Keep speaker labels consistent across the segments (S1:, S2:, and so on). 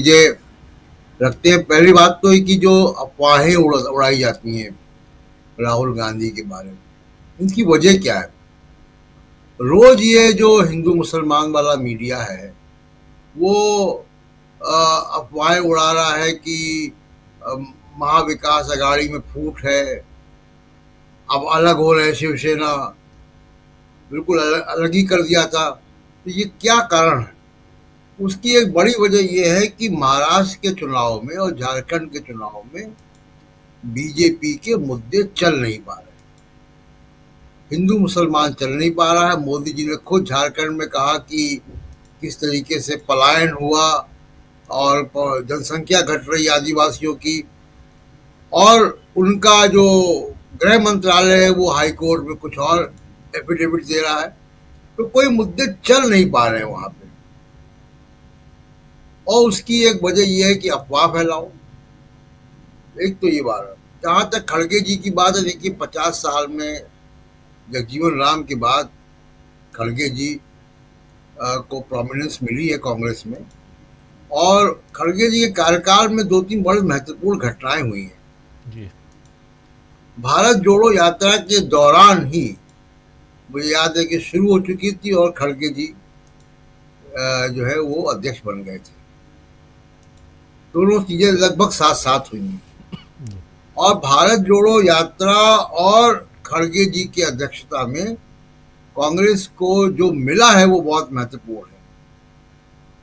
S1: ये रखते हैं। पहली बात तो है कि जो अफवाहें उड़ाई जाती हैं राहुल गांधी के बारे में, इनकी वजह क्या है? रोज ये जो हिंदू मुसलमान वाला मीडिया है वो अफवाहें उड़ा रहा है कि अ, महाविकास अघाड़ी में फूट है, अब अलग हो रहे शिवसेना, बिल्कुल अलग ही कर दिया था। तो ये क्या कारण है? उसकी एक बड़ी वजह यह है कि महाराष्ट्र के चुनाव में और झारखंड के चुनाव में बीजेपी के मुद्दे चल नहीं पा रहे, हिंदू मुसलमान चल नहीं पा रहा है। मोदी जी ने खुद झारखंड में कहा कि किस तरीके से पलायन हुआ और जनसंख्या घट रही आदिवासियों की, और उनका जो गृह मंत्रालय है वो हाई कोर्ट में कुछ और एफिडेविट दे रहा है। तो कोई मुद्दे चल नहीं पा रहे हैं वहां पे, और उसकी एक वजह यह है कि अफवाह फैलाओ। एक तो ये बात है। जहां तक खड़गे जी की बात है, देखिए 50 साल में जगजीवन राम के बाद खड़गे जी को प्रोमिनेंस मिली है कांग्रेस में, और खड़गे जी के कार्यकाल में दो तीन बड़ी महत्वपूर्ण घटनाएं हुई हैं।
S2: जी।
S1: भारत जोड़ो यात्रा के दौरान ही मुझे याद है कि शुरू हो चुकी थी, और खड़गे जी जो है वो अध्यक्ष बन गए थे। दोनों चीजें लगभग साथ साथ हुई हैं,
S2: जी।
S1: और भारत जोड़ो यात्रा और खड़गे जी की अध्यक्षता में कांग्रेस को जो मिला है वो बहुत महत्वपूर्ण है।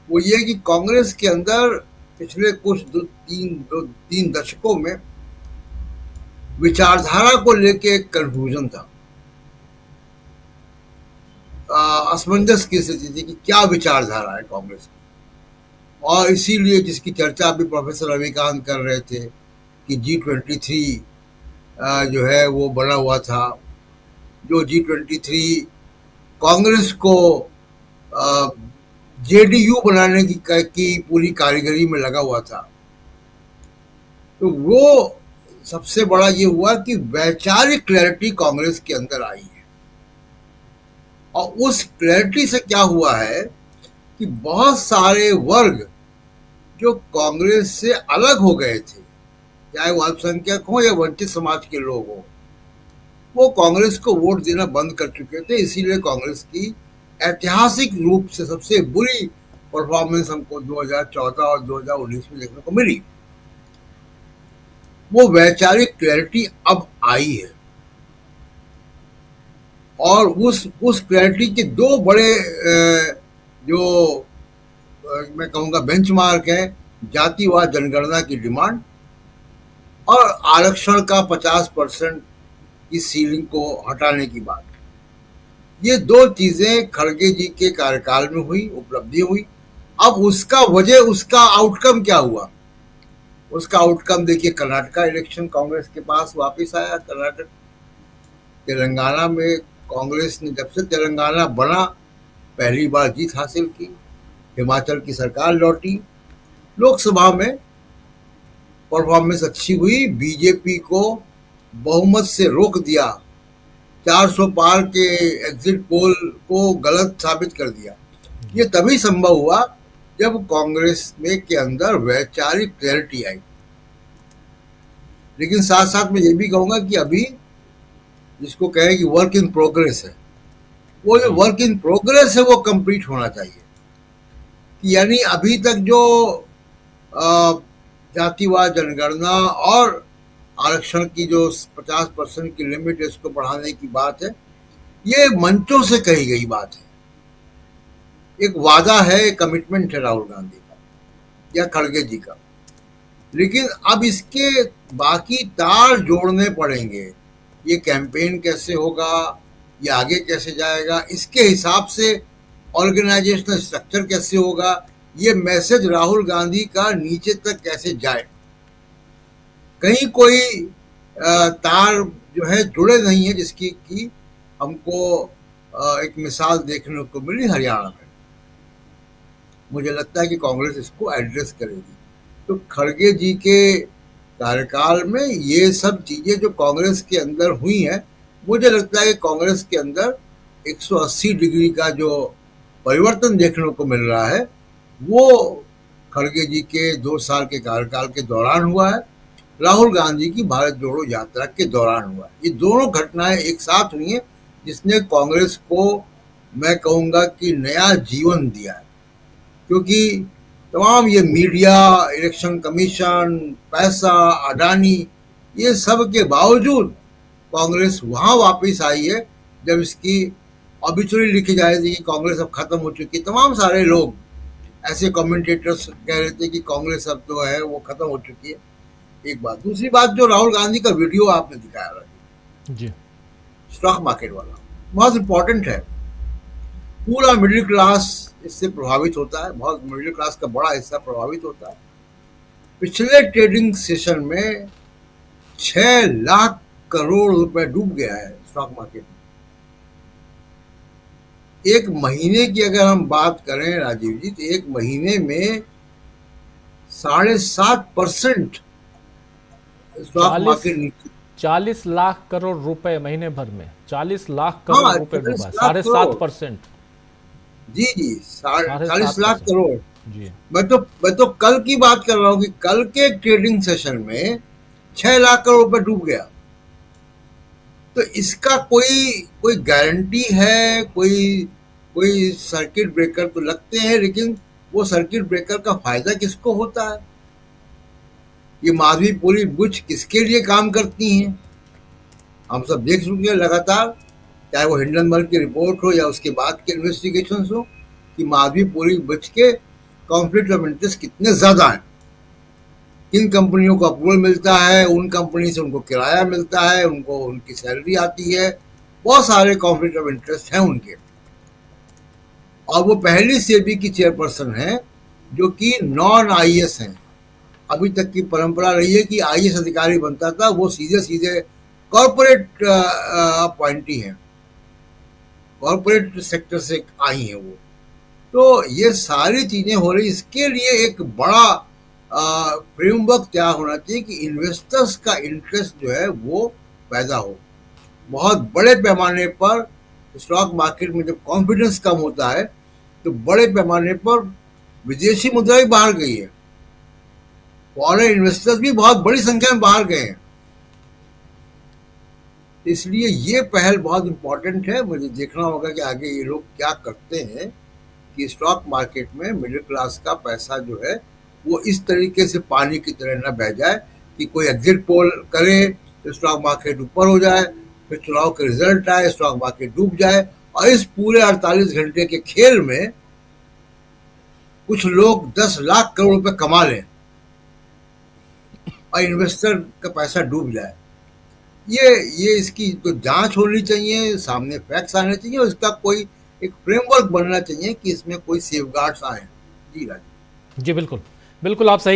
S1: वो ये कि कांग्रेस के अंदर पिछले कुछ दो तीन दशकों में विचारधारा को लेके एक कंफ्यूजन था, असमंजस की स्थिति थी कि क्या विचारधारा है कांग्रेस की। और इसीलिए जिसकी चर्चा अभी प्रोफेसर रविकांत कर रहे थे कि G23 जो है वो बना हुआ था, जो G23 कांग्रेस को जेडीयू बनाने की पूरी कारीगरी में लगा हुआ था। तो वो सबसे बड़ा ये हुआ कि वैचारिक क्लैरिटी कांग्रेस के अंदर आई है, और उस क्लैरिटी से क्या हुआ है कि बहुत सारे वर्ग जो कांग्रेस से अलग हो गए थे, चाहे वो अल्पसंख्यक हो या वंचित समाज के लोग हो, वो कांग्रेस को वोट देना बंद कर चुके थे। इसीलिए कांग्रेस की ऐतिहासिक रूप से सबसे बुरी परफॉर्मेंस हमको 2014 और 2019 में देखने को मिली। वो वैचारिक क्लैरिटी अब आई है, और उस क्लैरिटी के दो बड़े जो मैं कहूंगा बेंचमार्क है, जातिवाद जनगणना की डिमांड और आरक्षण का 50% की सीलिंग को हटाने की बात। ये दो चीजें खड़गे जी के कार्यकाल में हुई, उपलब्धि हुई। अब उसका वजह, उसका आउटकम क्या हुआ? उसका आउटकम देखिए, कर्नाटका इलेक्शन कांग्रेस के पास वापस आया। कर्नाटक, तेलंगाना में कांग्रेस ने जब से तेलंगाना बना पहली बार जीत हासिल की। हिमाचल की सरकार लौटी। लोकसभा में परफॉर्मेंस अच्छी हुई, बीजेपी को बहुमत से रोक दिया, 400 पार के एग्जिट पोल को गलत साबित कर दिया। ये
S2: जी।
S1: तभी संभव हुआ जब कांग्रेस में के अंदर वैचारिक क्लैरिटी आई। लेकिन साथ साथ मैं ये भी कहूंगा कि अभी जिसको कहे कि वर्क इन प्रोग्रेस है, वो जो
S2: जी।
S1: वर्क इन प्रोग्रेस है वो कंप्लीट होना चाहिए। कि यानी अभी तक जो जातिवाद जनगणना और आरक्षण की जो 50% की लिमिट है इसको बढ़ाने की बात है, ये मंचों से कही गई बात है, एक वादा है, एक कमिटमेंट है राहुल गांधी का या खड़गे जी का। लेकिन अब इसके बाकी तार जोड़ने पड़ेंगे। ये कैंपेन कैसे होगा, ये आगे कैसे जाएगा, इसके हिसाब से ऑर्गेनाइजेशनल स्ट्रक्चर कैसे होगा, ये मैसेज राहुल गांधी का नीचे तक कैसे जाए। कहीं कोई तार जो है जुड़े नहीं है, जिसकी कि हमको एक मिसाल देखने को मिली हरियाणा में। मुझे लगता है कि कांग्रेस इसको एड्रेस करेगी। तो खड़गे जी के कार्यकाल में ये सब चीजें जो कांग्रेस के अंदर हुई हैं, मुझे लगता है कि कांग्रेस के अंदर 180 डिग्री का जो परिवर्तन देखने को मिल रहा है वो खड़गे जी के 2 साल के कार्यकाल के दौरान हुआ है, राहुल गांधी की भारत जोड़ो यात्रा के दौरान हुआ है। ये दोनों घटनाएं एक साथ हुई हैं, जिसने कांग्रेस को, मैं कहूंगा कि, नया जीवन दिया है। क्योंकि तमाम ये मीडिया, इलेक्शन कमीशन, पैसा, अडानी, ये सब के बावजूद कांग्रेस वहां वापस आई है जब इसकी ऑबिचुरी लिखी जा रही थी कि कांग्रेस अब खत्म हो चुकी है। तमाम सारे लोग, ऐसे कमेंटेटर्स कह रहे थे कि कांग्रेस अब तो है वो खत्म हो चुकी है। एक बात। दूसरी बात, जो राहुल गांधी का वीडियो आपने दिखाया
S2: जी
S1: स्टॉक मार्केट वाला, बहुत इंपॉर्टेंट है। पूरा मिडिल क्लास इससे प्रभावित होता है, बहुत मिडिल क्लास का बड़ा हिस्सा प्रभावित होता है। पिछले ट्रेडिंग सेशन में 6 लाख करोड़ रुपए डूब गया है स्टॉक मार्केट में। एक महीने की अगर हम बात करें राजीव जी, तो एक महीने में 7.5% स्टॉक
S2: 40
S1: मार्केट नीचे।
S2: 40 लाख करोड़ रुपए महीने भर में, 40 लाख करोड़
S1: हाँ,
S2: रुपए डूबा है,
S1: 40 लाख करोड़।
S2: 7.5%।
S1: जी जी,
S2: साढ़े
S1: 40
S2: सात
S1: लाख
S2: परसेंट
S1: करोड़
S2: जी।
S1: मैं तो कल की बात कर रहा हूँ कि कल के ट्रेडिंग सेशन में 6 लाख करोड़ रुपए डूब गया। तो इसका कोई कोई गारंटी है? कोई कोई सर्किट ब्रेकर तो लगते हैं, लेकिन वो सर्किट ब्रेकर का फायदा किसको होता है? ये माधवीपुरी बुच किसके लिए काम करती हैं? हम सब देख चुके हैं लगातार, चाहे वो हिंडनबर्ग की रिपोर्ट हो या उसके बाद के इन्वेस्टिगेशन हो, कि माधवीपुरी बुच के कॉन्फ्लिक्ट ऑफ इंटरेस्ट कितने ज्यादा हैं। किन कंपनियों को अप्रूवल मिलता है, उन कंपनी से उनको किराया मिलता है, उनको उनकी सैलरी आती है, बहुत सारे कॉन्फ्लिक्ट ऑफ इंटरेस्ट हैं उनके। और वो पहली सेबी की चेयरपर्सन है जो कि नॉन आईएएस हैं। अभी तक की परंपरा रही है कि आईएएस अधिकारी बनता था, वो सीधे सीधे कॉर्पोरेट अपॉइंटी हैं, कॉर्पोरेट सेक्टर से आई हैं वो। तो ये सारी चीजें हो रही, इसके लिए एक बड़ा फ्रेमवर्क तैयार होना चाहिए कि इन्वेस्टर्स का इंटरेस्ट जो है वो पैदा हो। बहुत बड़े पैमाने पर स्टॉक मार्केट में जब कॉन्फिडेंस कम होता है तो बड़े पैमाने पर विदेशी मुद्रा भी बाहर गई है, फॉरेन इन्वेस्टर्स भी बहुत बड़ी संख्या में बाहर गए हैं। इसलिए ये पहल बहुत इंपॉर्टेंट है। मुझे देखना होगा कि आगे ये लोग क्या करते हैं कि स्टॉक मार्केट में मिडिल क्लास का पैसा जो है वो इस तरीके से पानी की तरह न बह जाए कि कोई एग्जिट पोल करे तो स्टॉक मार्केट ऊपर हो जाए, फिर चुनाव के रिजल्ट आए, स्टॉक मार्केट डूब जाए, और इस पूरे 48 घंटे के खेल में कुछ लोग 10 लाख करोड़ रुपए कमा लें और इन्वेस्टर का पैसा डूब जाए। ये इसकी तो जांच होनी चाहिए, सामने फैक्ट्स आने चाहिए, और इसका कोई एक फ्रेमवर्क बनना चाहिए कि इसमें कोई सेफगार्ड्स आए। जी राजीव।
S2: जी बिल्कुल, बिल्कुल आप सही